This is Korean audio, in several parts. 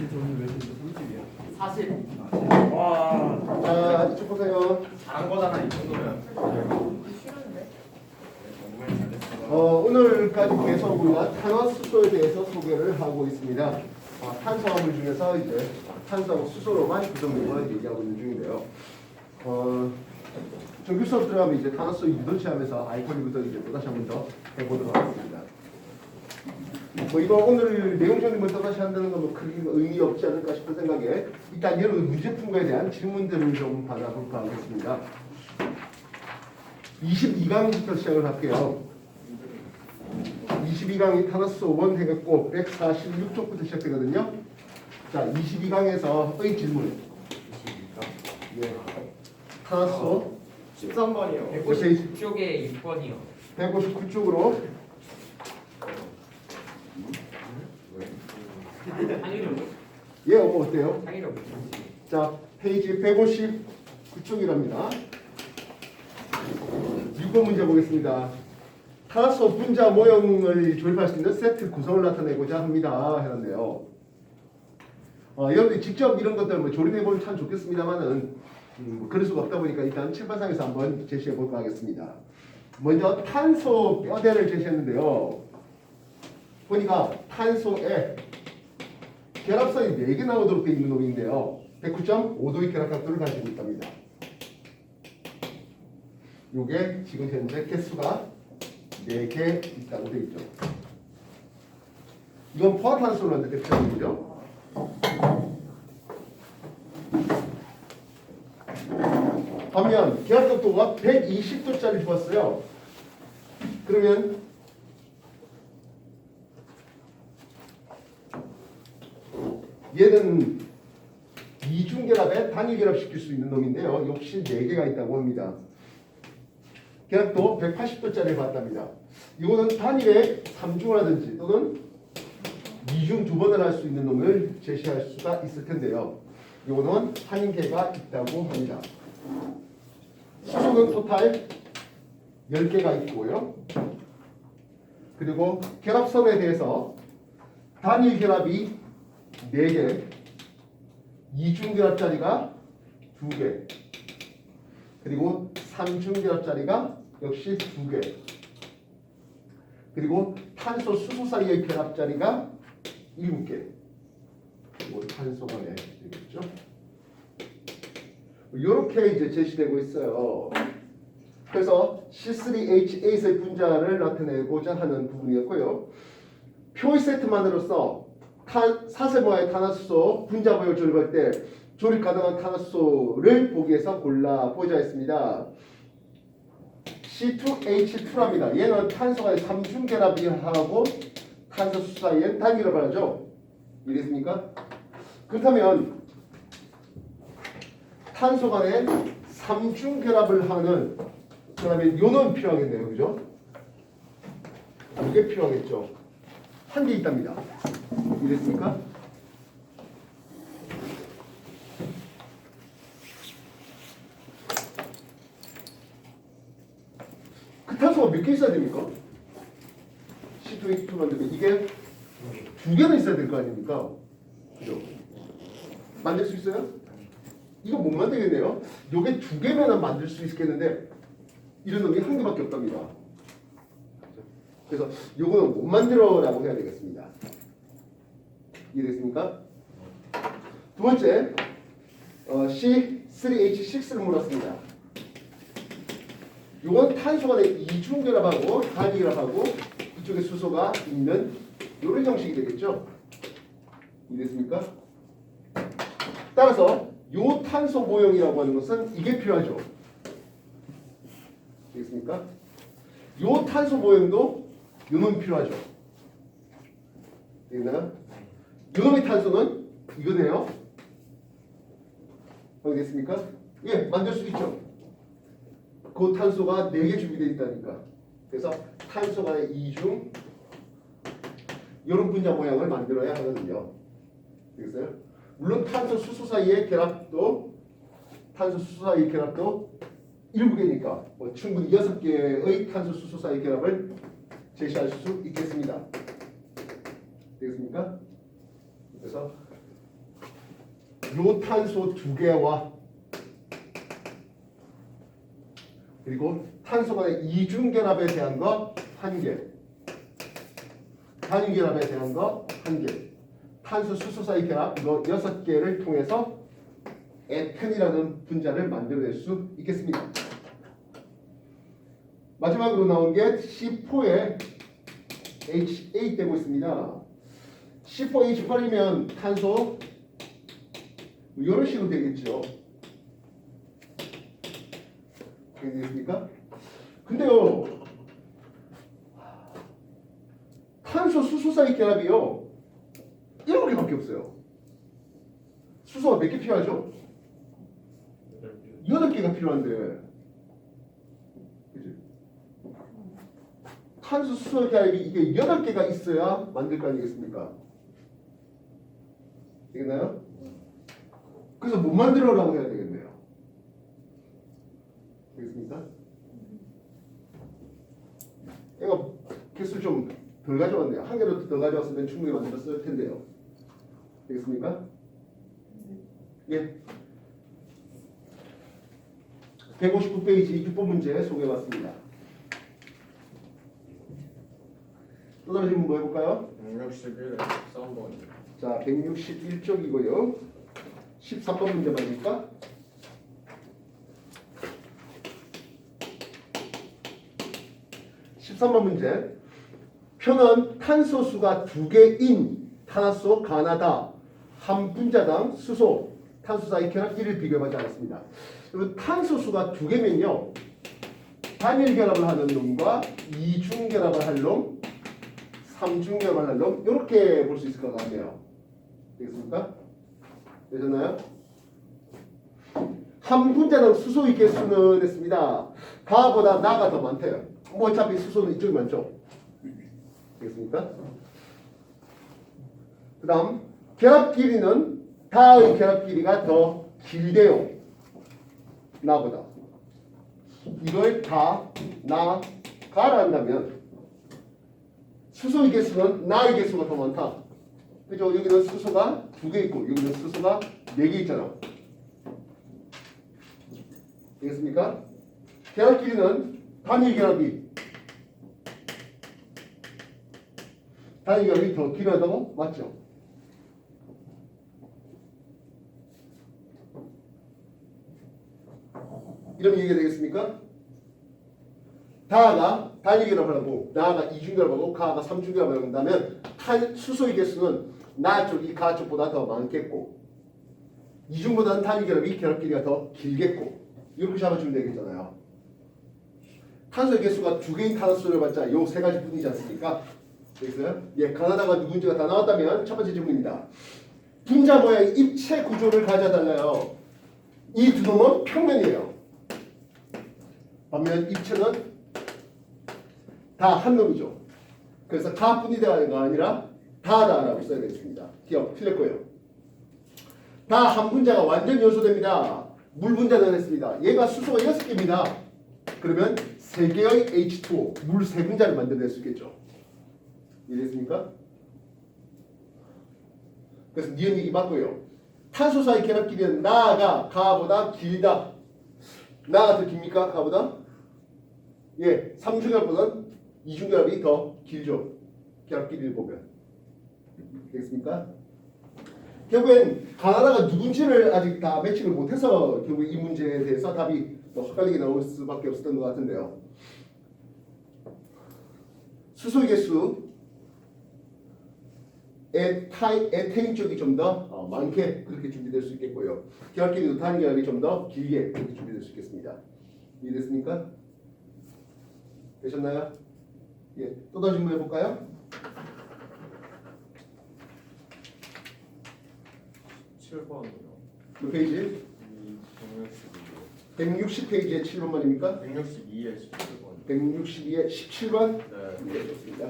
저는 왜 진짜 30이야? 40. 와. 자, 이쪽 보세요. 잘한 거잖아 이 정도면. 싫은데? 정말 잘했어. 오늘까지 계속 우리가 탄화수소에 대해서 소개를 하고 있습니다. 탄수화물 중에서 이제 탄수하고 수소로만 구성된 걸 얘기하고 있는 중인데요. 정규 수업 들어가면 이제 탄화수소 유도체하면서 알코올부터 이제 또다시 한 번 더 해보도록 하겠습니다. 이거 오늘 내용 정리만 또다시 한다는 건 뭐 크게 의미 없지 않을까 싶은 생각에 일단 여러분 문제 푼 거에 대한 질문들을 좀 받아볼까 하겠습니다. 22강부터 시작을 할게요. 22강이 탄화수소 1 해갖고 146쪽부터 시작되거든요. 자, 22강에서의 질문. 예. 탄화수소 13번이요. 159쪽에 6번이요. 159쪽으로 항의력. 예, 어때요? 항의력. 자, 페이지 159쪽이랍니다. 6번 문제 보겠습니다. 탄화수소 분자 모형을 조립할 수 있는 세트 구성을 나타내고자 합니다. 해놨네요. 여러분들 직접 이런 것들 뭐 조립해보면 참 좋겠습니다만은 뭐 그럴 수가 없다 보니까 일단 칠판상에서 한번 제시해볼까 하겠습니다. 먼저 탄소 뼈대를 제시했는데요. 보니까 탄소에 결합선이 4개 나오도록 되어 있는 놈인데요. 109.5도의 결합각도를 가지고 있답니다. 요게 지금 현재 개수가 4개 있다고 되어 있죠. 이건 포화탄소라는 대표적이죠. 반면 결합각도가 120도짜리 주었어요. 그러면 얘는 이중결합에 단일결합시킬 수 있는 놈인데요. 역시 4개가 있다고 합니다. 결합도 180도짜리를 봤답니다. 이거는 단일에 3중을 하든지 또는 2중 2번을 할 수 있는 놈을 제시할 수가 있을 텐데요. 이거는 한 개가 있다고 합니다. 수소는 토탈 10개가 있고요. 그리고 결합선에 대해서 단일 결합이 4개, 2중 결합짜리가 2개, 그리고 3중 결합짜리가 역시 2개, 그리고 탄소 수소 사이의 결합짜리가 7개. 그리고 탄소 간에 되겠죠. 이렇게 이제 제시되고 있어요. 그래서 C3H8의 분자를 나타내고자 하는 부분이었고요. 표의 세트만으로서 사세모의 탄화수소 분자 모형을 조립할 때 조립 가능한 탄화수소를 보기 위해서 골라보자 했습니다. C2H2랍니다. 얘는 탄소가 3중 결합하고 탄소 수소 사이에 단결합을 하죠. 이해됐습니까? 그렇다면 탄소 간에 3중 결합을 하는 그다음에 요는 필요하겠네요. 그죠? 이게 필요하겠죠. 한 개 있답니다. 이해됐습니까? 그 탄소가 몇 개 있어야 됩니까? C2H2 만들면 이게 2개는 있어야 될 거 아닙니까? 그죠? 만들 수 있어요? 이거 못 만들겠네요. 요게 2개면 만들 수 있겠는데 이런 놈이 한 개밖에 없답니다. 그래서 요거는 못 만들어라고 해야 되겠습니다. 이해됐습니까? 두 번째 C3H6를 물었습니다. 요건 탄소가 2중 결합하고 단위 결합하고 이쪽에 수소가 있는 요런 형식이 되겠죠. 이해됐습니까? 따라서 요 탄소 모형이라고 하는 것은 이게 필요하죠. 되겠습니까? 요 탄소 모형도 요놈이 필요하죠. 되겠나요? 요놈의 탄소는 이거네요. 알겠습니까? 예, 만들 수 있죠. 그 탄소가 4개 준비되어 있다니까. 그래서 탄소가 2중 요런 분자 모양을 만들어야 하거든요. 되겠어요? 물론 탄소 수소 사이의 결합도 탄소 수소 사이의 결합도 7개니까 뭐 충분히 6개의 탄소 수소 사이 결합을 제시할 수 있겠습니다. 되겠습니까? 그래서 요 탄소 2개와 그리고 탄소 간의 이중결합에 대한 거 1개, 단위결합에 대한 거 1개, 탄소 수소 사이 결합 이거 6개를 통해서 에탄이라는 분자를 만들어낼 수 있겠습니다. 마지막으로 나온 게 C4에 H8 되고 있습니다. C4H8이면 탄소 이런 식으로 되겠죠. 되겠습니까? 근데요, 탄소 수소 사이 결합이요 7개밖에 없어요. 수소가 몇 개 필요하죠? 8개가 필요한데, 그치? 탄소 수소 결합이 이게 8개가 있어야 만들 거 아니겠습니까? 되겠나요? 그래서 못 만들어라고 해야 되겠네요. 되겠습니까? 얘가 개수 좀 덜 가져왔네요. 한 개로 더 가져왔으면 충분히 만들었을 텐데요. 되겠습니까? 예. 159페이지 6번 문제 소개해봤습니다. 또 다른 질문 뭐 해볼까요? 161에 13번. 자, 161쪽이고요. 13번 문제 맞습니까? (13번) 문제. 표는 탄소수가 2개인 탄화수 가나다 한 분자당 수소 탄소 사이 결합 1을 비교하지 않았습니다. 여러분, 탄소수가 2개면요 단일 결합을 하는 놈과 이중 결합을 할 놈, 삼중 결합을 할 놈 이렇게 볼 수 있을 것 같네요. 되겠습니까? 되셨나요? 한 분자당 수소의 개수는 했습니다. 가보다 나가 더 많대요. 뭐 어차피 수소는 이쪽이 많죠. 되겠습니까? 그 다음 결합 길이는 다의 결합 길이가 더 길대요. 나보다. 이걸 다, 나, 가라 한다면 수소의 개수는 나의 개수가 더 많다. 그죠? 여기는 수소가 2개 있고 여기는 수소가 4개 있잖아. 되겠습니까? 결합 길이는 단일 결합이 더 길어도 맞죠? 이러면 이해가 되겠습니까? 다가 단일 결합을 하고 나가 이중 결합하고 가가 삼중 결합을 한다면 수소의 개수는 나 쪽이 가 쪽보다 더 많겠고 이중보다는 단일 결합이 결합 길이가 더 길겠고 이렇게 잡아주면 되겠잖아요. 탄소의 개수가 2개인 탄소를 받자 요 3가지 뿐이지 않습니까? 되겠어요? 예, 가나다가 누군지가 다 나왔다면 첫 번째 질문입니다. 분자 모양의 입체 구조를 가져달라요. 이 두 놈은 평면이에요. 반면 입체는 다 한 놈이죠. 그래서 가뿐이다가 아니라 다다라고 써야 되겠습니다. 기억 틀렸고요. 다 한 분자가 완전 요소됩니다. 물 분자는 했습니다. 얘가 수소가 6개입니다. 그러면 3개의 H2O, 물 3분자를 만들어낼 수 있겠죠. 이해됐습니까? 그래서 니은 얘기 맞고요. 탄소 사이 결합 길이는 나가 가보다 길다. 나가 더 깁니까? 가보다? 예, 삼중결합보다는 이중결합이 더 길죠. 결합 길이를 보면. 되겠습니까? 결국엔 가나다가 누군지를 아직 다 매칭을 못해서 결국 이 문제에 대해서 답이 더 헷갈리게 나올 수밖에 없었던 것 같은데요. 수소의 개수 에테인 쪽이 좀 더 많게 그렇게 준비될 수 있겠고요. 결합 길이도 단위 결합이 좀 더 길게 그렇게 준비될 수 있겠습니다. 이해됐습니까? 되셨나요? 예, 또 다시 질문 해볼까요? 7번이요. 몇 페이지? 160페이지에 7번 말입니까? 162에 17번. 162에 17번? 네. 네, 좋습니다.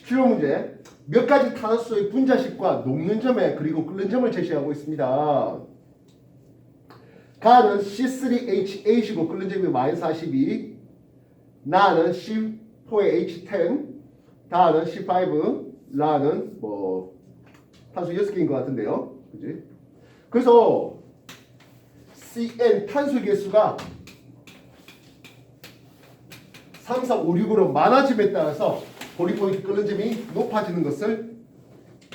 번 문제. 몇 가지 탄소의 분자식과 녹는 점에 그리고 끓는 점을 제시하고 있습니다. 가는 C3H8이고 끓는 점이 -42, 나는 C4H10, 다는 C5, 라는 뭐 탄소 6개인 것 같은데요. 그지? 그래서 CN 탄소 개수가 3, 4, 5, 6으로 많아짐에 따라서 보리포인트 끓는 점이 높아지는 것을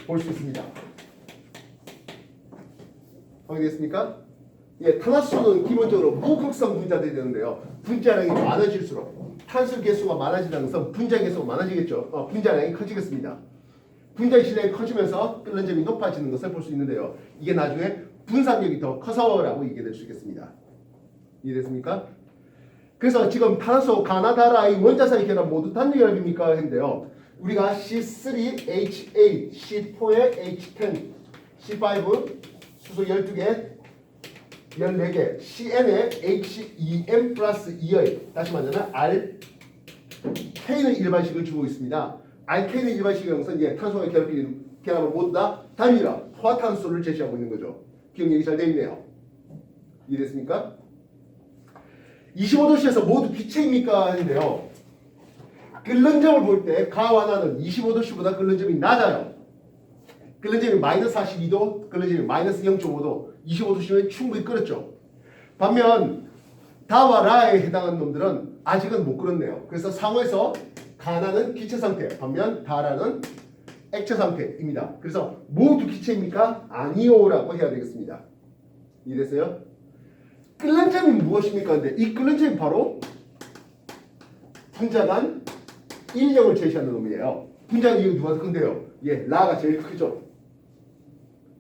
볼 수 있습니다. 확인됐습니까? 예, 탄화수소는 기본적으로 무극성 분자들이 되는데요. 분자량이 많아질수록 탄소 개수가 많아진다는 것은 분자 개수가 많아지겠죠. 분자량이 커지겠습니다. 분자 질량이 커지면서 끓는 점이 높아지는 것을 볼 수 있는데요. 이게 나중에 분산력이 더 커서라고 얘기될 수 있겠습니다. 이해됐습니까? 그래서 지금 탄소, 가나다라 이 원자사의 결합 모두 단위결합입니까? 했는데요. 우리가 C3H8, C4에 H10, C5 수소 12개, 14개, CN에 H2M 플러스 2의 다시 말하면 RK는 일반식을 주고 있습니다. RK는 일반식의 형성, 탄소와 결합을 모두 다 단위라 포화탄소를 제시하고 있는 거죠. 기억력이 잘 되어 있네요. 이해됐습니까? 25도씨에서 모두 기체입니까? 했는데요. 끓는 점을 볼 때 가와 나는 25도씨보다 끓는 점이 낮아요. 끓는 점이 마이너스 42도, 끓는 점이 마이너스 0.5도, 25도씨면 충분히 끓었죠. 반면 다와 라에 해당하는 놈들은 아직은 못 끓었네요. 그래서 상호에서 가나는 기체 상태, 반면 다라는 액체 상태입니다. 그래서 모두 기체입니까? 아니요라고 해야 되겠습니다. 이해됐어요? 끓는 점이 무엇입니까? 근데 이 끓는 점이 바로 분자 간 인력을 제시하는 놈이에요. 분자 간 인력이 누가 더 큰데요? 예, 라가 제일 크죠.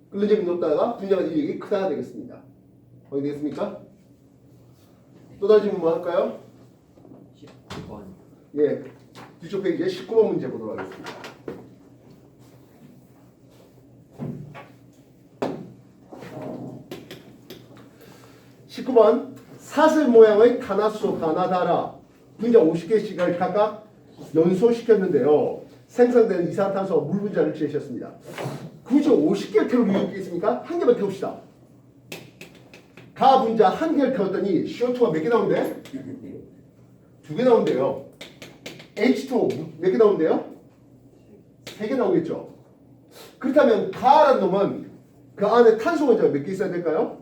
끓는 점이 높다가 분자 간 인력이 크다 되겠습니다. 확인되겠습니까? 또 다른 질문 뭐 할까요? 10번. 예, 뒤쪽 페이지에 19번 문제 보도록 하겠습니다. (19번) 사슬 모양의 탄화수소 가나다라 분자 50개씩을 각각 연소시켰는데요. 생성되는 이산화탄소와 물 분자를 제시했습니다. 굳이 50개를 태울 이유가 있겠습니까? 한 개만 태웁시다. 가 분자 한 개를 태웠더니 CO2가 몇 개 나온대? 2개 나온대요. H2O 몇 개 나온대요? 3개 나오겠죠. 그렇다면 가라는 놈은 그 안에 탄소 원자가 몇 개 있어야 될까요?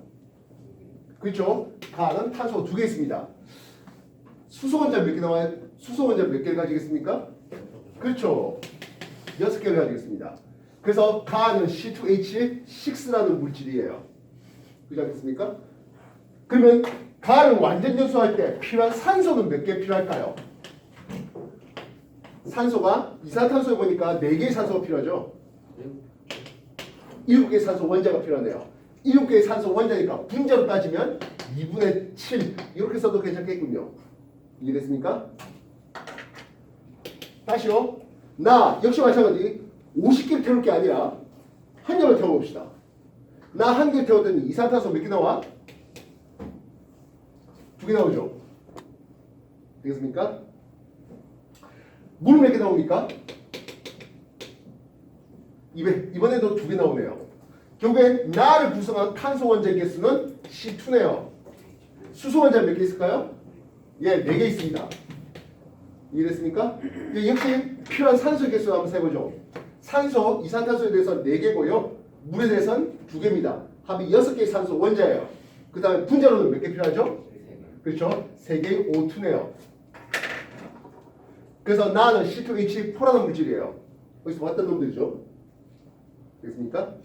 그렇죠. 가는 탄소가 2개 있습니다. 수소 원자 몇 개 나와요? 수소 원자 몇 개를 가지겠습니까? 그렇죠. 6개를 가지겠습니다. 그래서 가는 C2H6라는 물질이에요. 그렇지 않겠습니까? 그러면 가를 완전 연소할 때 필요한 산소는 몇 개 필요할까요? 산소가 이산화탄소에 보니까 4개의 산소가 필요하죠. 7개의 산소 원자가 필요하네요. 7개의 산소 원자니까 분자로 따지면 2분의 7 이렇게 써도 괜찮겠군요. 이해됐습니까? 다시요. 나 역시 마찬가지 50개를 태울 게 아니라 한 개만 태워봅시다. 나 한 개 태웠더니 이산화탄소 몇 개 나와? 2개 나오죠. 되겠습니까? 물 몇 개 나옵니까? 이번에도 2개 나오네요. 결국에 나를 구성한 탄소 원자의 개수는 C2네요. 수소 원자 몇 개 있을까요? 예, 4개 있습니다. 이해됐습니까? 역시 필요한 산소 개수 한번 세보죠. 산소, 이산탄소에 대해서 4개고요. 물에 대해서는 2개입니다. 합이 6개의 산소 원자예요. 그 다음에 분자로는 몇 개 필요하죠? 그렇죠. 3개의 O2네요. 그래서 나는 C2H4라는 물질이에요. 여기서 봤던 놈들이죠. 되겠습니까?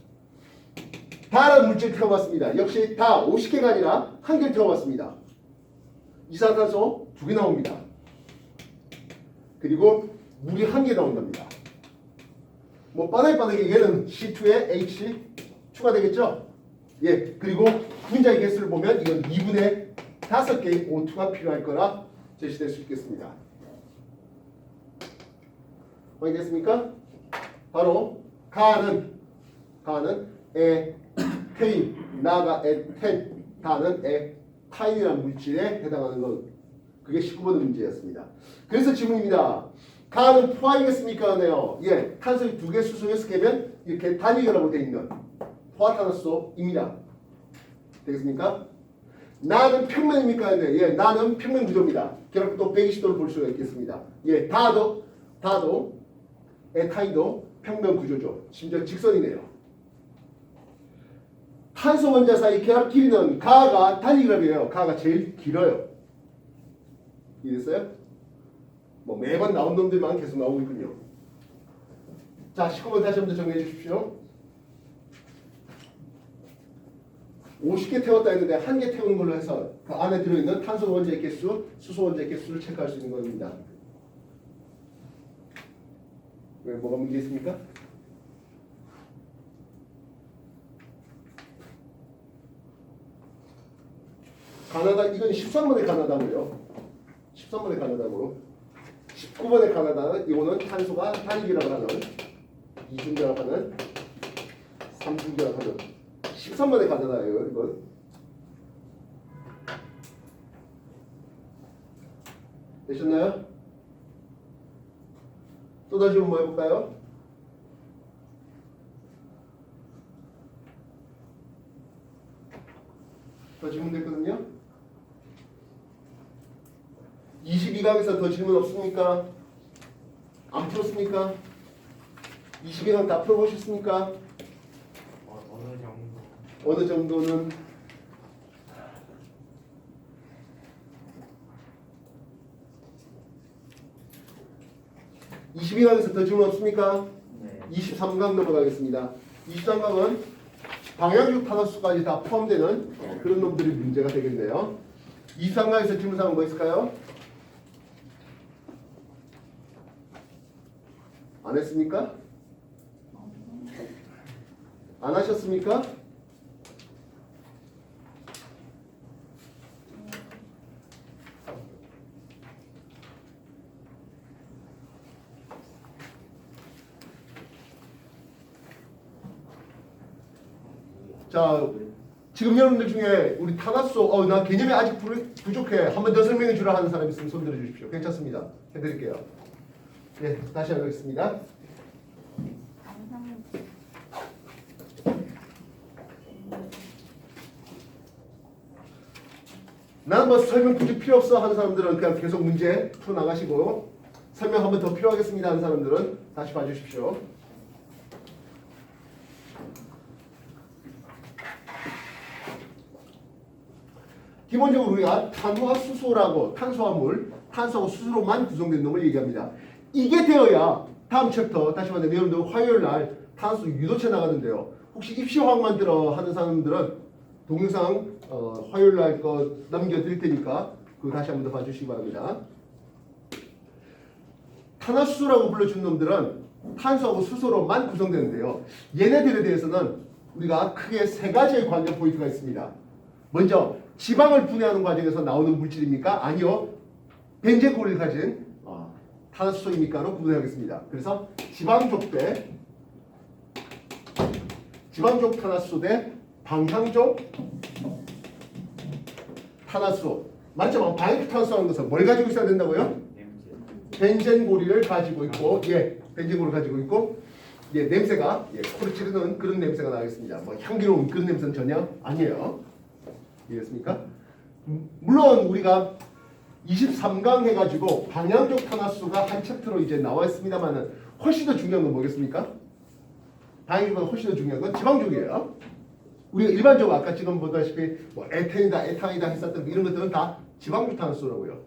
다른 물질 태워봤습니다. 역시 다 50개가 아니라 1개를 태워봤습니다. 이산화탄소 2개 나옵니다. 그리고 물이 1개 나온답니다. 뭐 빠르게 얘는 C2에 H 추가되겠죠? 예, 그리고 분자의 개수를 보면 이건 2분의 5개의 O2가 필요할 거라 제시될 수 있겠습니다. 확인됐습니까? 바로 가는 에 페인, 나가 에 텐, 다는 에 타인이라는 물질에 해당하는 것. 그게 19번 문제였습니다. 그래서 질문입니다. 가는 포화이겠습니까? 네요. 예, 탄소이 2개, 수소 6개면 이렇게 단위결합으로 되어 있는 포화탄화수소입니다. 되겠습니까? 나는 평면입니까? 네, 예, 나는 평면 구조입니다. 결합도 120도를 볼 수가 있겠습니다. 예, 다도 에타이도 평면 구조죠. 심지어 직선이네요. 탄소 원자 사이 결합 길이는 가가 단위결합이에요. 가가 제일 길어요. 이해됐어요? 뭐 매번 나온 놈들만 계속 나오고 있군요. 자, 19번 다시 한번 정리해 주십시오. 50개 태웠다 했는데 한 개 태우는 걸로 해서 그 안에 들어있는 탄소 원자의 개수, 수소 원자의 개수를 체크할 수 있는 겁니다. 왜 뭐가 문제 있습니까? 가나다 이건 13번의 가나다고요. 13번의 가나다고. 19번의 가나다는 이거는 탄소가 단위결합하는 이중결합하는 삼중결합하는 13번의 가나다예요. 이건. 되셨나요? 또 다시 한번 해볼까요? 더 질문 됐거든요. 22강에서 더 질문 없습니까? 안 풀었습니까? 22강 다 풀어보셨습니까? 어느 정도. 어느 정도는 (22강에서) 더 질문 없습니까? 네. 23강 넘어가겠습니다. 23강은 방향육 탄화수까지 다 포함되는 그런 놈들이 문제가 되겠네요. 23강에서 질문사항은 뭐 있을까요? 안 했습니까? 안 하셨습니까? 자, 지금 여러분들 중에 우리 탄화수 나 개념이 아직 부족해. 한 번 더 설명해 주라 하는 사람 있으면 손 들어 주십시오. 괜찮습니다. 해드릴게요. 네, 다시 하겠습니다. 나는 뭐 설명 굳이 필요 없어 하는 사람들은 그냥 계속 문제 풀어 나가시고, 설명 한 번 더 필요하겠습니다 하는 사람들은 다시 봐주십시오. 기본적으로 우리가 탄화 수소라고 탄소와 물, 탄소하고 수소로만 구성된 놈을 얘기합니다. 이게 되어야 다음 챕터 다시 말하면 여러분들 화요일 날 탄소 유도체 나가는데요. 혹시 입시화학만 들어 하는 사람들은 동영상 화요일 날 거 남겨드릴 테니까 그거 다시 한번 더 봐주시기 바랍니다. 탄화수소라고 불러준 놈들은 탄소하고 수소로만 구성되는데요. 얘네들에 대해서는 우리가 크게 세 가지의 관전 포인트가 있습니다. 먼저 지방을 분해하는 과정에서 나오는 물질입니까? 아니요. 벤젠고리를 가진 탄화수소입니까로 구분하겠습니다. 그래서 지방족 탄화수소 대 방향족 탄화수소. 맞죠? 방향족 탄화수소라는 것은 뭘 가지고 있어야 된다고요? 벤젠고리를 가지고 있고, 벤젠고리를 가지고 있고, 냄새가 코를 찌르는 그런 냄새가 나겠습니다. 뭐 향기로운 그런 냄새는 전혀 아니에요. 이해했습니까? 물론 우리가 23강 해가지고 방향족 탄화수소가 한 챕터로 이제 나와 있습니다만은 훨씬 더 중요한 건 뭐겠습니까? 방향족보다 훨씬 더 중요한 건 지방족이에요. 우리가 일반적으로 아까 지금 보다시피 뭐 에탄이다, 에탄이다 했었던 이런 것들은 다 지방족 탄화수소라고요.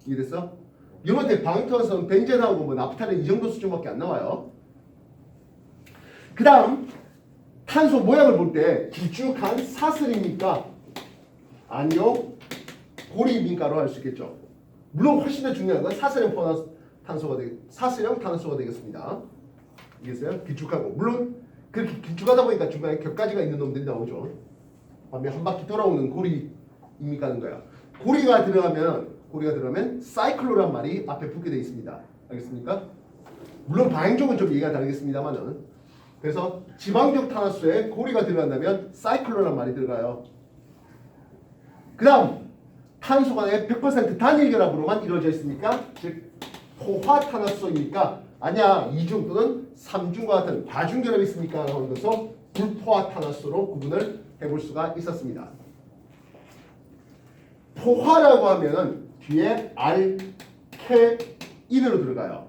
이해됐어? 이번에 방향족 탄화수소는 벤젠하고 뭐 나프탈린 이 정도 수준밖에 안 나와요. 그 다음 탄소 모양을 볼 때 길쭉한 사슬입니까? 아니요. 고리입니까로 할 수 있겠죠. 물론 훨씬 더 중요한 건 사슬형 탄화수소가 되겠습니다. 이해했어요? 길쭉하고 물론 그렇게 길쭉하다 보니까 중간에 겹가지가 있는 놈들이 나오죠. 반면 한 바퀴 돌아오는 고리입니까 하는 거야. 고리가 들어가면 사이클로란 말이 앞에 붙게 되어 있습니다. 알겠습니까? 물론 방향족은 좀 얘기가 다르겠습니다만은 그래서 지방족 탄화수소에 고리가 들어간다면 사이클로란 말이 들어가요. 그 다음 탄소 간의 100% 단일 결합으로만 이루어져 있습니까? 즉 포화 탄화수소입니까? 아니야. 이중 또는 삼중과 같은 과중 결합이 있습니까? 하는 것을 불포화 탄화수소로 구분을 해볼 수가 있었습니다. 포화라고 하면은 뒤에 알케인으로 들어가요.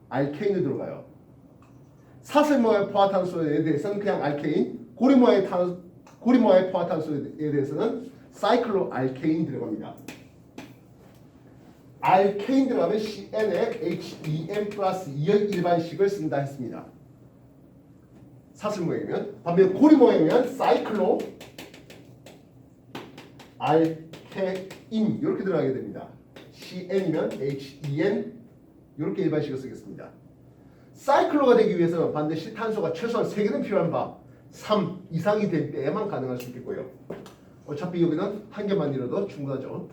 알케인으로 들어가요. 사슬모의 포화탄소에 대해서는 그냥 알케인, 고리모의 포화탄소에 대해서는 사이클로알케인 들어갑니다. 알케인 들어가면 CN에 HEN 플러스 2의 일반식을 쓴다 했습니다. 사슬 모양이면. 반면 고리 모양이면 사이클로 알케인 이렇게 들어가게 됩니다. CN이면 HEN 이렇게 일반식을 쓰겠습니다. 사이클로가 되기 위해서는 반드시 탄소가 최소한 3개는 필요한 바 3 이상이 될 때에만 가능할 수 있겠고요. 어차피 여기는 한 개만 잃어도 충분하죠.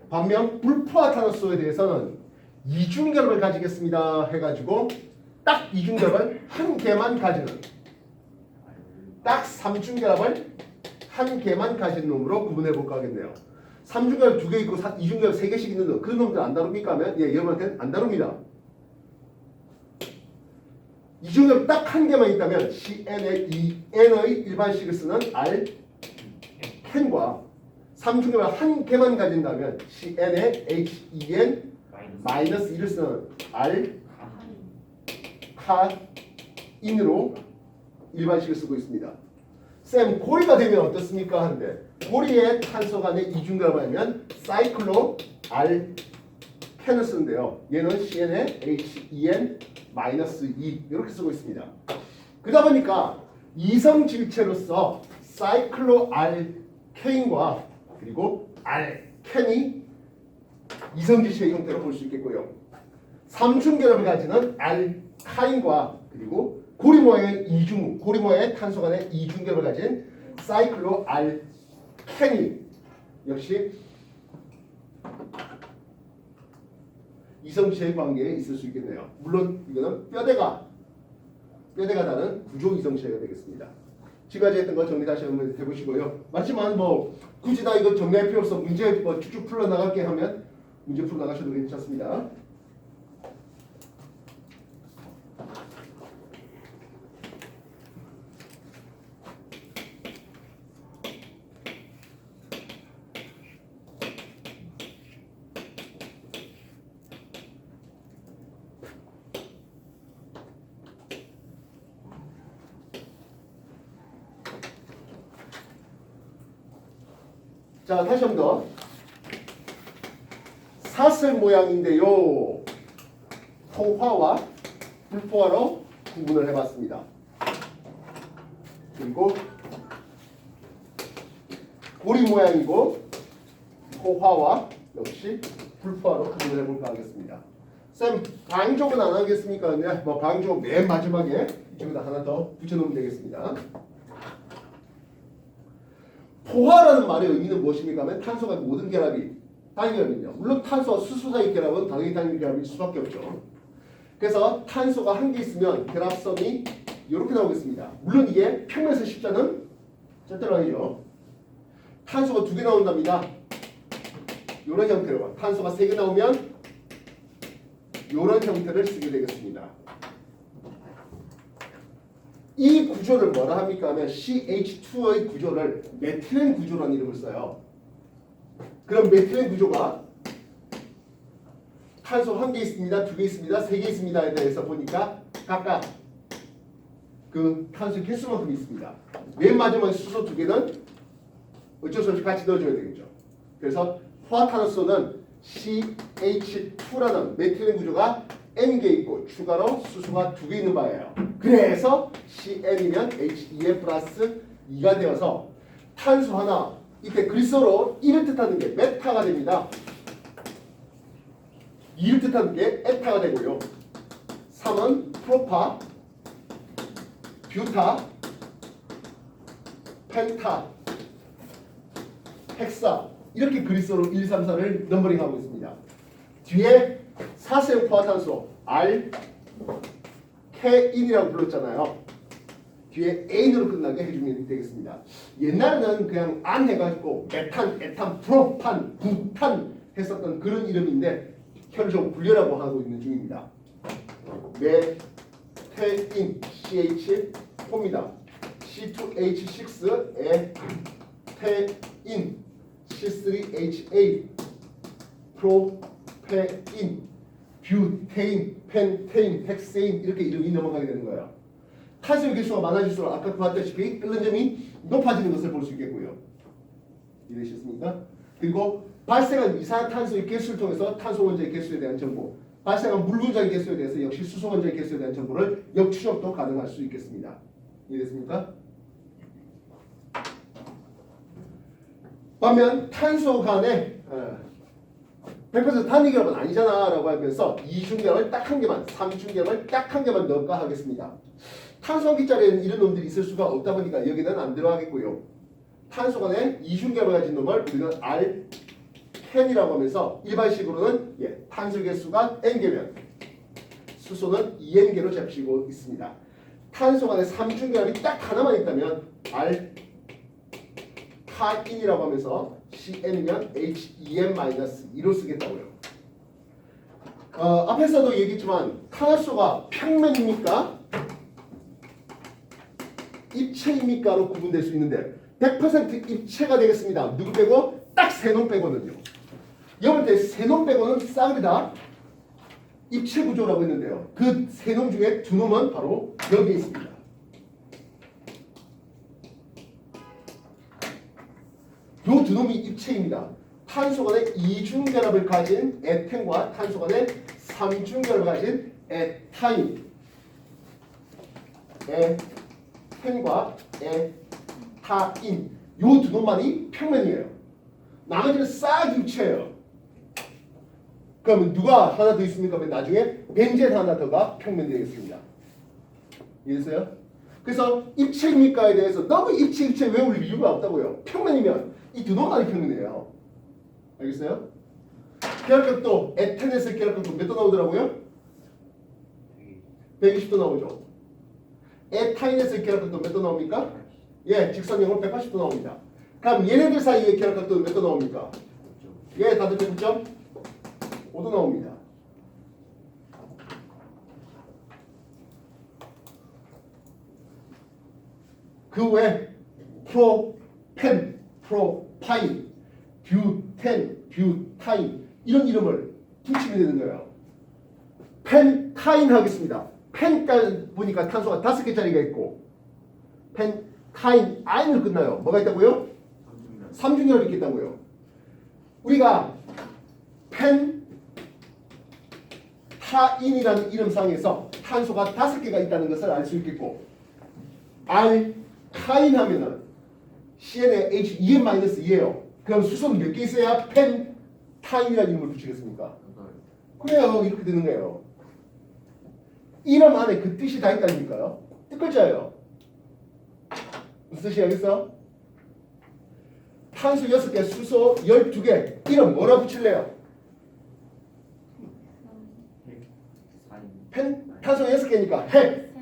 반면 불포화탄소에 대해서는 이중결합을 가지겠습니다 해가지고 딱 이중결합을 한 개만 가지는, 딱 삼중결합을 한 개만 가진 놈으로 구분해 볼까 하겠네요. 삼중결합 2개 있고 이중결합 3개씩 있는 놈, 그런 놈들 안 다룹니까 하면 예, 여러분한테는 안 다룹니다. 이중결합 딱 한 개만 있다면 CN의 EN의 일반식을 쓰는 알켄과 삼중결합 한 개만 가진다면 CN의 HEN 마이너스 1을 쓰는 알카인으로 일반식을 쓰고 있습니다. 쌤, 고리가 되면 어떻습니까? 하는데 고리에 탄소 간의 이중결합하면 사이클로 알켄을 쓰는데요. 얘는 CN의 HEN 마이너스 2 이렇게 쓰고 있습니다. 그러다 보니까 이성질체로서 사이클로 알케인과 그리고 알켄이 이성질체의 형태로 볼 수 있겠고요. 삼중결합을 가지는 알카인과 그리고 고리 모양의 고리 모양의 탄소 간의 이중결합을 가진 사이클로 알켄이 역시 이성질체의 관계에 있을 수 있겠네요. 물론 이거는 뼈대가 다른 구조 이성질체가 되겠습니다. 지금까지 했던 거 정리 다시 한번 해보시고요. 마지막 굳이 다 이거 정리할 필요 없어. 문제 쭉쭉 풀어 나갈게 하면 문제 풀어 나가셔도 괜찮습니다. 자, 다시 한 번 더. 사슬 모양인데요. 포화와 불포화로 구분을 해봤습니다. 그리고 고리 모양이고 포화와 역시 불포화로 구분을 해볼까 하겠습니다. 쌤, 방족은 안 하겠습니까? 네, 방족 맨 마지막에 이쪽에다 하나 더 붙여놓으면 되겠습니다. 포화라는 말의 의미는 무엇입니까? 하면 탄소가 모든 결합이 단결합니다. 물론 탄소와 수소 사이 결합은 당연히 단일 결합일 수밖에 없죠. 그래서 탄소가 한 개 있으면 결합선이 이렇게 나오겠습니다. 물론 이게 평면에서 십자는 절대로 아니죠. 탄소가 2개 나온답니다. 이런 형태로. 탄소가 3개 나오면 이런 형태를 쓰게 되겠습니다. 이 구조를 뭐라 합니까 하면 CH2의 구조를 메틸렌 구조라는 이름을 써요. 그럼 메틸렌 구조가 탄소 1개 있습니다, 2개 있습니다, 3개 있습니다에 대해서 보니까 각각 그 탄소 개수만큼 있습니다. 맨 마지막에 수소 2개는 어쩔 수 없이 같이 넣어줘야 되겠죠. 그래서 포화탄소는 CH2라는 메틸렌 구조가 N개 있고 추가로 수소가 2개 있는 바예요. 그래서 CN이면 HEN 플러스 2가 되어서 탄소 하나, 이때 글소로 1을 뜻하는 게 메타가 됩니다. 2를 뜻하는 게 에타가 되고요. 3은 프로파, 뷰타, 펜타, 헥사 이렇게 그리스어로 1, 2, 3, 4를 넘버링하고 있습니다. 뒤에 사생 포화탄소 알케인이라고 불렀잖아요. 뒤에 에인으로 끝나게 해주면 되겠습니다. 옛날에는 그냥 안 해가지고 메탄, 에탄, 프로판, 부탄 했었던 그런 이름인데 현재 분류라고 하고 있는 중입니다. 메테인 CH4입니다. C2H6 에테인 C3H8 프로페인, 뷰테인, 펜테인, 헥세인 이렇게 이름이 넘어가게 되는 거예요. 탄소의 개수가 많아질수록 아까 봤다시피 끓는 점이 높아지는 것을 볼 수 있겠고요. 이해되셨습니까? 그리고 발생한 이산화탄소의 개수를 통해서 탄소 원자의 개수에 대한 정보, 발생한 물 분자의 개수에 대해서 역시 수소 원자의 개수에 대한 정보를 역추적도 가능할 수 있겠습니다. 이해됐습니까? 반면 탄소 간에 100% 단위결합은 아니잖아 라고 하면서 이중결합을 딱 한 개만, 삼중결합을 딱 한 개만 넣을까 하겠습니다. 탄소 한 개짜리에는 이런 놈들이 있을 수가 없다 보니까 여기는 안 들어가겠고요. 탄소 간에 이중결합을 가진 놈을 우리는 알켄이라고 하면서 일반식으로는 탄소 개수가 N개면 수소는 2N개로 잡히고 있습니다. 탄소 간에 삼중결합이 딱 하나만 있다면 알카인이라고 하면서 CN이면 H2N-2로 쓰겠다고요. 앞에서도 얘기했지만 탄화수소가 평면입니까? 입체입니까로 구분될 수 있는데 100% 입체가 되겠습니다. 누구 빼고? 딱 세 놈 빼고는요. 여러분들 세 놈 빼고는 싸그리다 입체 구조라고 했는데요. 그 세 놈 중에 두 놈은 바로 여기에 있습니다. 요 두 놈이 입체입니다. 탄소 간에 이중결합을 가진 에텐과 탄소 간에 삼중결합을 가진 에타인, 에텐과 에타인 요 두 놈만이 평면이에요. 나머지는 싹 입체예요. 그러면 누가 하나 더 있습니까? 나중에 벤젠 하나 더가 평면이 되겠습니다. 이해했어요? 그래서 입체입니까에 대해서 너무 입체 외울 이유가 없다고요. 평면이면 이 두 놈만이 평면이에요. 알겠어요? 결합각도 에탄에서 결합각도 몇 도 나오더라고요? 120도 나오죠. 에타인에서 결합각도 몇 도 나옵니까? 예, 직선형으로 180도 나옵니다. 그럼 얘네들 사이의 결합각도 몇 도 나옵니까? 예, 다들 109.5도 나옵니다. 그 외 프로펜, 프로파인, 뷰텐, 뷰타인 이런 이름을 붙이게 되는 거예요. 펜타인 하겠습니다. 펜까지 보니까 탄소가 5개짜리가 있고 펜타인, 아인으로 끝나요. 뭐가 있다고요? 삼중결합이 있겠다고요. 우리가 펜타인이라는 이름상에서 탄소가 5개가 있다는 것을 알 수 있겠고 알카인 하면은 CN에 H2N-2예요. 그럼 수소는 몇 개 있어야 펜타인이라는 이름을 붙이겠습니까? 그래요. 이렇게 되는 거예요. 이름 안에 그 뜻이 다 있다니까요. 뜻글자예요. 무슨 뜻이 알겠어? 탄소 6개, 수소 12개. 이름 뭐라 붙일래요? 탄소 6개니까 핵.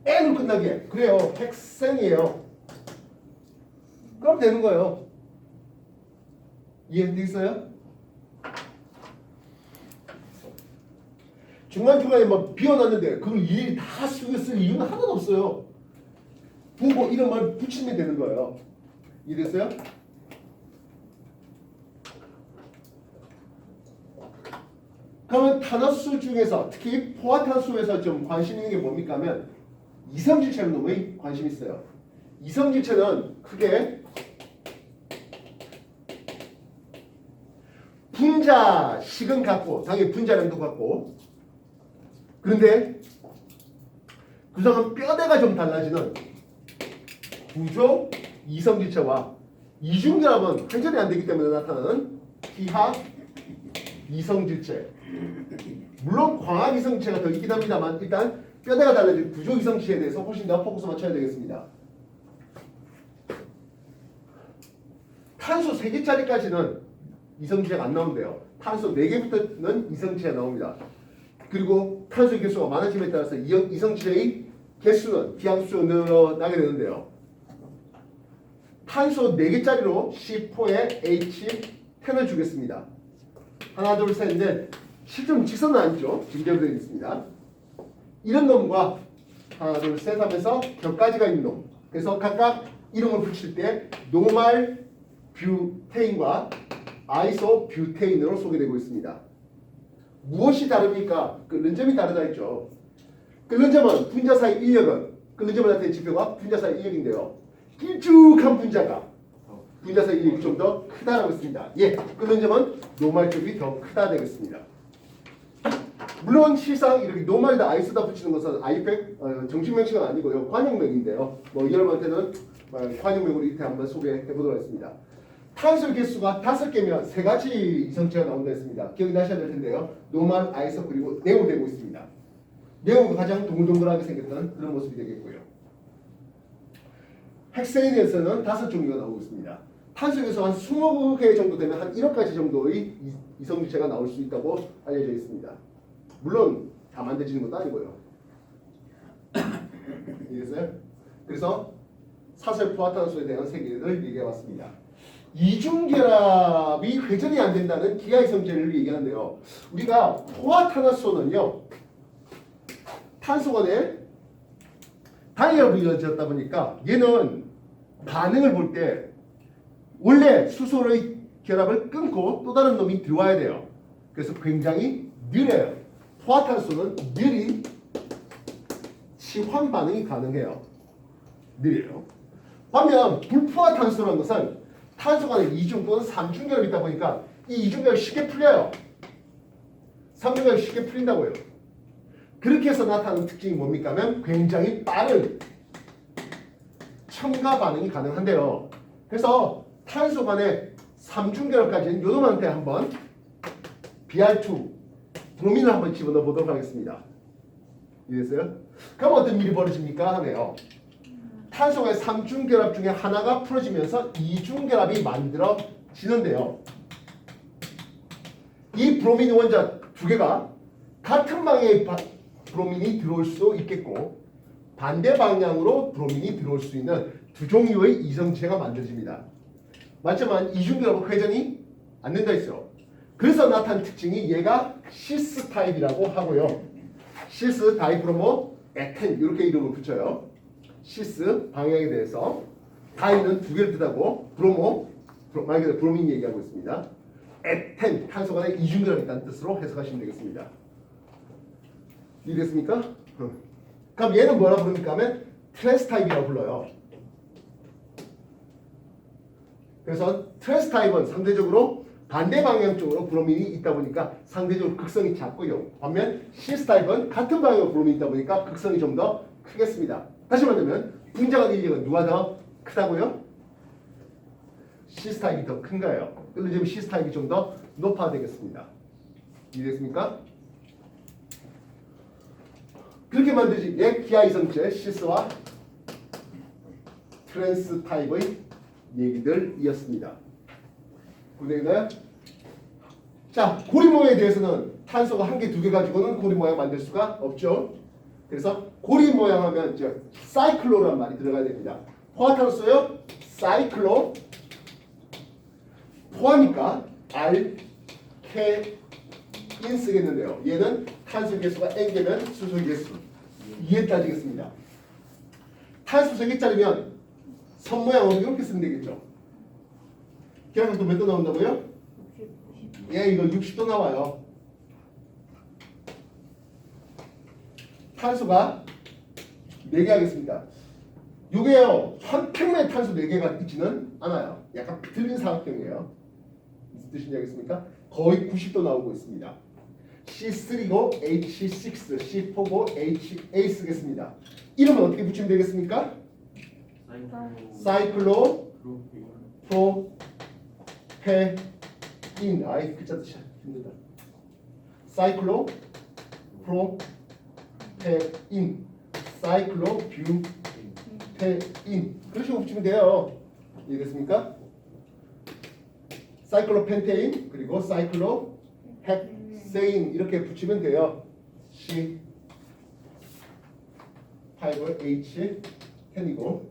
N으로 끝나게. 그래요. 핵생이에요. 그럼 되는 거예요. 이해되겠어요? 중간중간에 뭐 비워놨는데 그걸 일일이 다 쓸 이유는 하나도 없어요. 보고 이름을 붙이면 되는 거예요. 이해됐어요? 그러면 탄화수 중에서 특히 포화탄소에서 좀 관심 있는 게 뭡니까 하면 이성질체는 너무 관심 있어요. 이성질체는 크게 분자식은 같고 당연히 분자량도 같고 그런데 구성은 뼈대가 좀 달라지는 구조 이성질체와 이중결합은 한전이 안 되기 때문에 나타나는 기하 이성질체. 물론 광학 이성질체가 더 있긴 합니다만 일단 뼈대가 달라진 구조 이성질체에 대해서 훨씬 더 포커스 맞춰야 되겠습니다. 탄소 3개짜리까지는 이성질체가 안 나온대요. 탄소 4개부터는 이성질체가 나옵니다. 그리고 탄소 개수가 많아짐에 따라서 이성질체의 개수는 비함수로 늘어나게 되는데요. 탄소 4개짜리로 C4에 H10을 주겠습니다. 하나, 둘, 셋, 넷. 실제로 직선은 아니죠. 직결되어 있습니다. 이런 놈과 하나, 둘, 셋 하면서 격가지가 있는 놈. 그래서 각각 이름을 붙일 때 노말 뷰테인과 아이소뷰테인으로 소개되고 있습니다. 무엇이 다릅니까? 끓는 점이 다르다 했죠. 끓는 점은 분자 사이 인력은 끓는 점을 나타내는 지표가 분자 사이 인력인데요. 길쭉한 분자가 분자 사이 인력이 좀 더 크다라고 했습니다. 예, 끓는 점은 노말 쪽이 더 크다 되겠습니다. 물론 실상 이렇게 노말에다 아이스다 붙이는 것은 아이팩 정식 명칭은 아니고요. 관용명인데요. 뭐 여러분한테는 관용명으로 이렇게 한번 소개해 보도록 하겠습니다. 탄소 개수가 5개면 3가지 이성체가 나온다 했습니다. 기억나셔야 될 텐데요. 노말, 아이소 그리고 네온 되고 있습니다. 네온이 가장 동글동글하게 생겼던 그런 모습이 되겠고요. 헥세인에서는 5종류가 나오고 있습니다. 탄소 개수가 한 20개 정도 되면 한 1억 가지 정도의 이성주체가 나올 수 있다고 알려져 있습니다. 물론 다 만들어지는 것도 아니고요. 이해했어요? 그래서 사설포화탄소에 대한 세계를 얘기해봤습니다. 이중결합이 회전이 안 된다는 기하이성제를 얘기하는데요. 우리가 포화탄화소는요, 탄소 간에 단열로 이루어졌다 보니까 얘는 반응을 볼 때 원래 수소의 결합을 끊고 또 다른 놈이 들어와야 돼요. 그래서 굉장히 느려요. 포화탄소는 느린 치환 반응이 가능해요. 느려요. 반면 불포화탄소라는 것은 탄소 간에 이중 또는 삼중결합이 있다 보니까 이 이중결합이 쉽게 풀려요. 삼중결합이 쉽게 풀린다고요. 그렇게 해서 나타나는 특징이 뭡니까 하면 굉장히 빠른 첨가 반응이 가능한데요. 그래서 탄소 간에 삼중결합까지는 요놈한테 한번 Br2 브로민을 한번 집어넣어 보도록 하겠습니다. 이해했어요? 그럼 어떤 일이 벌어집니까 하네요. 탄소의 3중결합 중에 하나가 풀어지면서 2중결합이 만들어지는데요. 이 브로민 원자 2개가 같은 방향의 브로민이 들어올 수도 있겠고 반대 방향으로 브로민이 들어올 수 있는 두 종류의 이성체가 만들어집니다. 맞지만 2중결합은 회전이 안 된다 했어요. 그래서 나타난 특징이 얘가 시스 타입이라고 하고요. 시스 다이브로모 에텐 이렇게 이름을 붙여요. 시스 방향에 대해서 다이는 2개를 뜻하고 브로모 말 그대로 브로민 얘기하고 있습니다. 에텐 탄소 간에 이중결합이 있다는 뜻으로 해석하시면 되겠습니다. 이해됐습니까? 그럼 얘는 뭐라 부릅니까 하면 트랜스 타입이라고 불러요. 그래서 트랜스 타입은 상대적으로 반대 방향 쪽으로 브로민이 있다 보니까 상대적으로 극성이 작고요. 반면 시스 타입은 같은 방향으로 브로민이 있다 보니까 극성이 좀 더 크겠습니다. 다시 말하면 분자간 인력은 누가 더 크다고요? 시스 타입이 더 큰가요? 그런데 시스 타입이 좀 더 높아야 되겠습니다. 이해됐습니까? 그렇게 만들어진 기하 이성체 시스와 트랜스 타입의 얘기들이었습니다. 구내가요? 자, 고리 모양에 대해서는 탄소가 1개, 2개 가지고는 고리 모양 만들 수가 없죠. 그래서 고리 모양 하면 사이클로라는 말이 들어가야 됩니다. 포화탄소요? 사이클로. 포화니까 알케인 쓰겠는데요. 얘는 탄소 개수가 N개면 수소 개수 2에 따지겠습니다. 탄소 3개짜리면 선 모양으로 이렇게 쓰면 되겠죠. 기하각도 몇 도 나온다고요? 예, 이거 60도 나와요. 탄소가 4개 하겠습니다. 이게요, 한 평면에 탄소 4개가 있지는 않아요. 약간 비틀린 사각형이에요. 무슨 뜻인지 알겠습니까? 거의 90도 나오고 있습니다. C3고 H6, C4고 HA 쓰겠습니다. 이름은 어떻게 붙이면 되겠습니까? 사이클로 프로페인. 아이 글자 뜻이 힘들다. 사이클로 프로페인, 사이클로 뷰테인 그런 식으로 붙이면 돼요. 이해됐습니까? 사이클로 펜테인 그리고 사이클로 헥세인 이렇게 붙이면 돼요. C 5H 10이고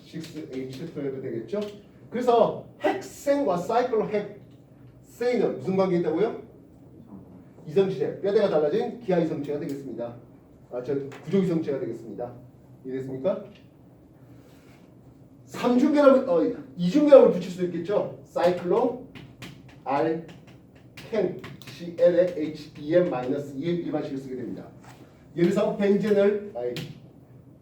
6H12 되겠죠? 그래서 헥센과 사이클로 헥세인은 무슨 관계가 있다고요? 이성체, 뼈대가 달라진 기하 이성체가 되겠습니다. 구조 이성체가 되겠습니다. 이해됐습니까? 이중결합을 붙일 수 있겠죠. 사이클로 알켄 CnHEm 마이너스 2 일반식을 쓰게 됩니다. 여기서 벤젠을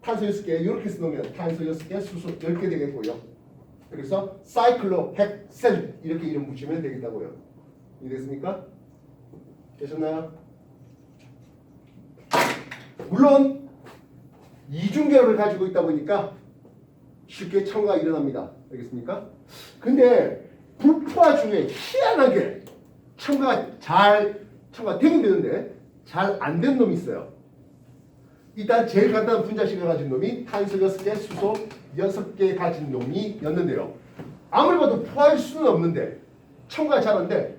탄소 6개 이렇게 써놓으면 탄소 6개, 수소 10개 되겠고요. 그래서 사이클로 헥센 이렇게 이름 붙이면 되겠다고요. 이해됐습니까? 되셨나요? 물론 이중결합을 가지고 있다 보니까 쉽게 첨가가 일어납니다. 알겠습니까? 근데 불포화 중에 희한하게 첨가가 되긴 되는데 잘 안 된 놈이 있어요. 일단 제일 간단한 분자식을 가진 놈이 탄소 6개, 수소 6개 가진 놈이 였는데요. 아무리 봐도 포화일 수는 없는데 첨가가 잘 안 돼.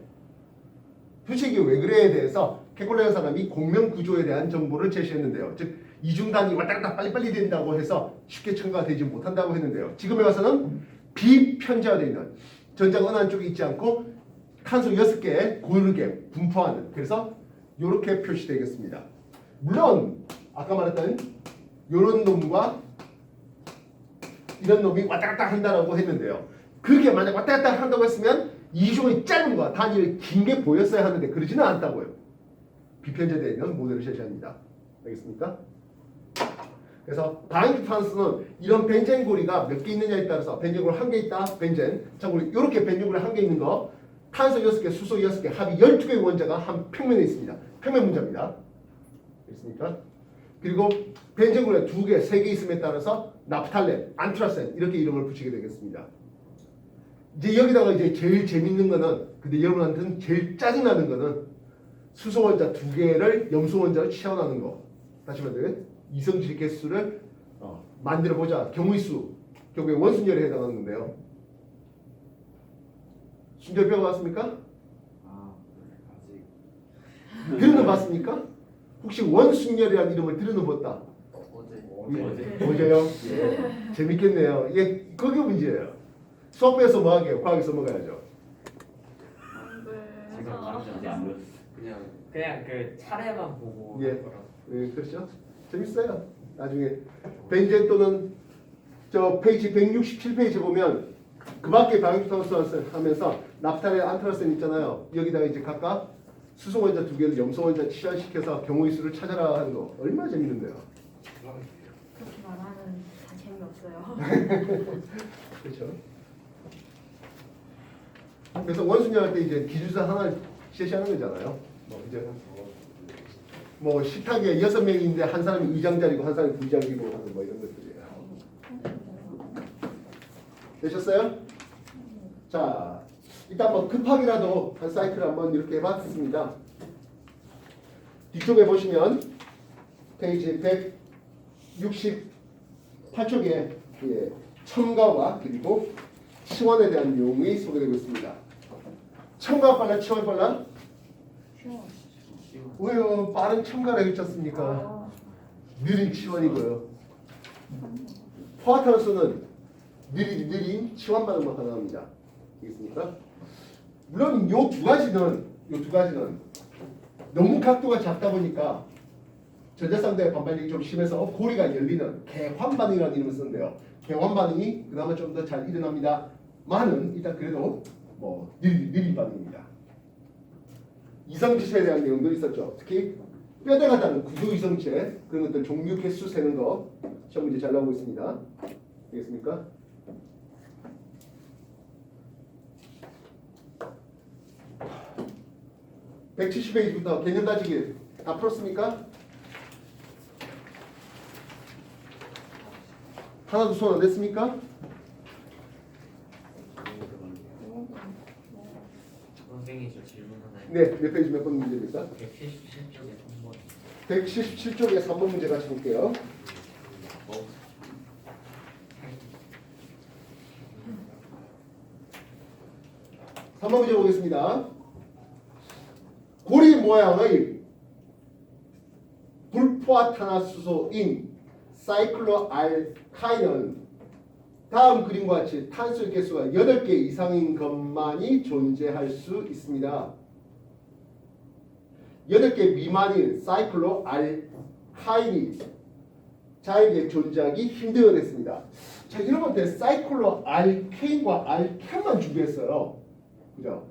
도대체 이게 왜 그래에 대해서 케콜레어 사람이 공명 구조에 대한 정보를 제시했는데요. 즉 이중단위 왔다 갔다 빨리빨리 된다고 해서 쉽게 첨가가 되지 못한다고 했는데요. 지금에 와서는 비편자화되어 있는 전자가 어느 한쪽에 있지 않고 탄소 6개에 고르게 분포하는, 그래서 이렇게 표시되겠습니다. 물론 아까 말했던 이런 놈과 이런 놈이 왔다 갔다 한다라고 했는데요. 그게 만약 왔다 갔다 한다고 했으면 이중의 짧은 거 단위를 긴 게 보였어야 하는데 그러지는 않다고요. 비편제되어 있는 모델을 제시합니다. 알겠습니까? 그래서 바잉크 탄소는 이런 벤젠 고리가 몇 개 있느냐에 따라서 벤젠 고리 1개 있다. 벤젠. 참고로 이렇게 벤젠 고리 1개 있는 거 탄소 6개, 수소 6개, 합이 12개의 원자가 한 평면에 있습니다. 평면 문자입니다. 알겠습니까? 그리고 벤젠 고리가 2개, 3개 있음에 따라서 나프탈렌, 안트라센 이렇게 이름을 붙이게 되겠습니다. 이제 여기다가 이제 제일 재밌는 거는, 근데 여러분한테는 제일 짜증나는 거는 수소 원자 2개를 염소 원자로 취환하는 거. 다시 말하면 이성질 개수를 만들어 보자. 경우의 수, 결국에 원순열에 해당하는 건데요. 순열 배워봤습니까? 아직 들어는 봤습니까? 혹시 원순열이라는 이름을 들어는 봤다? 어제요? 예. 재밌겠네요. 예, 그게 문제예요. 수업에서 뭐 하게요? 과학에서 먹어야죠. 지금 아직 안 배웠어요. 그냥 그 차례만 보고 예. 할 거라서. 예, 그렇죠. 재밌어요. 나중에 벤젠 또는 저 페이지 167페이지 보면 그 밖에 방위탄소 하면서 나프탈렌, 안트라센 있잖아요. 여기다가 이제 각각 수소 원자 2개를 염소 원자 취환시켜서 경우의 수를 찾아라 하는 거 얼마나 재밌는데요. 그렇게 말하면 다 재미없어요. 그렇죠. 그래서 원순열 할 때 이제 기준사 하나 제시하는 거잖아요. 뭐 식탁에 6명인데 한 사람이 의장 자리고 한 사람이 부의장이고 하는 뭐 이런 것들이에요. 되셨어요? 자, 일단 뭐 급하게라도 한 사이클 한번 이렇게 해봤습니다. 뒤쪽에 보시면 페이지 168쪽에 첨가와 그리고 치원에 대한 내용이 소개되고 있습니다. 첨가 빨라, 치원 빨라? 왜요? 빠른 첨가라고 했지 않습니까? 느린 치원이고요. 포화탄소는 느린 치원 반응만 가능합니다. 알겠습니까? 물론 요 두 가지는 너무 각도가 작다 보니까 전자쌍대의 반발력이 좀 심해서 고리가 열리는 개환 반응이라는 이름을 쓰는데요. 개환 반응이 그나마 좀 더 잘 일어납니다. 많은 일단 그래도 뭐 느린 반응입니다. 이성지체에 대한 내용도 있었죠. 특히 뼈대가 다른 구조 이성체 그런 것들 종류 개수 세는 거 시험 문제 잘 나오고 있습니다. 알겠습니까? (170페이지부터) 개념 따지기 다 풀었습니까? 하나도 손 안 댔습니까? 선생님 저 질문 하나. 네, 몇 페이지 몇 번 문제입니까? 177쪽에 3번. 177쪽에 3번 문제 같이 볼게요. 3번 문제 보겠습니다. 고리 모양의 불포화탄화수소인 사이클로알카인은 다음 그림과 같이 탄소 개수가 8개 이상인 것만이 존재할 수 있습니다. 8개 미만인 사이클로알카인이 자에게 존재하기 힘들어졌습니다. 자, 이런 것들 사이클로 알케인과 알켄만 준비했어요. 그죠?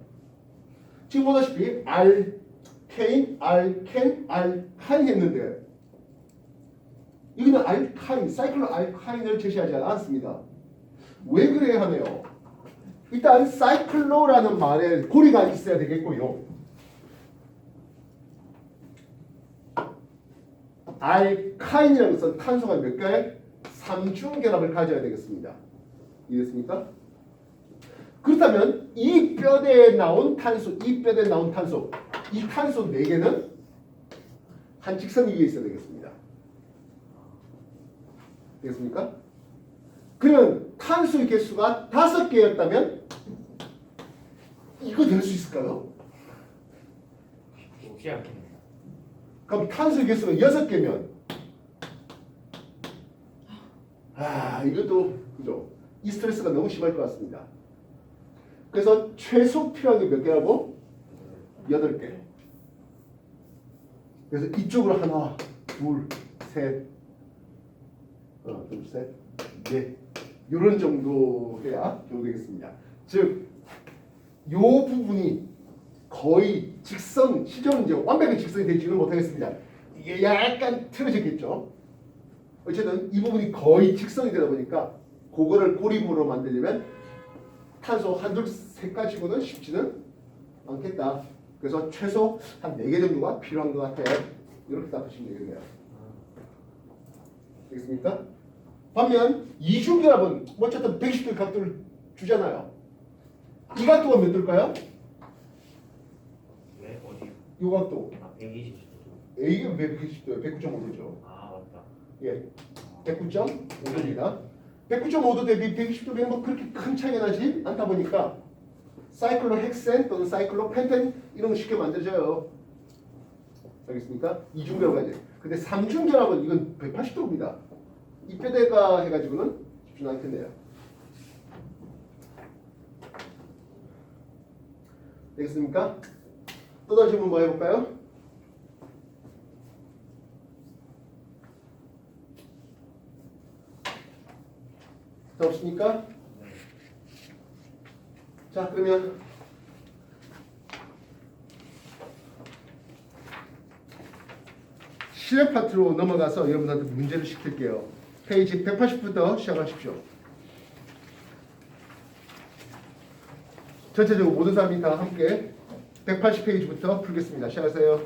지금 보다시피 알케인, 알켄, 알카인 했는데 이거는 알카인, 사이클로 알카인을 제시하지 않았습니다. 왜 그래야 하네요? 일단 사이클로라는 말에 고리가 있어야 되겠고요. 알카인이라는 것은 탄소가 몇 개의 3중 결합을 가져야 되겠습니다. 이해됐습니까? 그렇다면 이 뼈대에 나온 탄소, 이 탄소 4개는 한 직선 위에 있어야 되겠습니다. 되겠습니까? 그러면 탄소의 개수가 5개였다면 이거 될 수 있을까요? 쉽지 않겠네요. 그럼 탄소의 개수가 6개면 이것도 그죠? 이 스트레스가 너무 심할 것 같습니다. 그래서 최소 필요한 게 몇 개라고? 8개. 그래서 이쪽으로 하나, 둘, 셋, 하나, 둘, 셋, 넷 이런 정도 해야 정도 되겠습니다. 즉, 요 부분이 거의 직선, 실제로는 이제 완벽한 직선이 되지는 못하겠습니다. 이게 약간 틀어졌겠죠. 어쨌든 이 부분이 거의 직선이 되다 보니까 그거를 고리부로 만들려면 탄소 한둘 셋 가지고는 쉽지는 않겠다. 그래서 최소 한 4개 정도가 필요한 것 같아요. 이렇게 답하시면 되겠네요. 되겠습니까? 반면 이중결합은 어쨌든 110도 각도를 주잖아요. 이 각도가 몇 도일까요? 왜 어디? 이 각도. 120도. A가 왜 110도예요? 109.5도죠. 아 맞다. 예, 109.5도입니다. 109.5도 대비 120도면 뭐 그렇게 큰 차이가 나지 않다 보니까 사이클로 헥센 또는 사이클로 펜텐 이런 거 쉽게 만들어져요. 알겠습니까? 이중결합까지. 근데 삼중결합은 이건 180도입니다. 이 뼈대가 해가지고는 쉽지는 않겠네요. 되겠습니까? 또 다시 한번 뭐 해볼까요? 자, 없습니까? 자, 그러면 실력 파트로 넘어가서 여러분들한테 문제를 시킬게요. 페이지 180부터 시작하십시오. 전체적으로 모든 사람이 다 함께 180페이지부터 풀겠습니다. 시작하세요.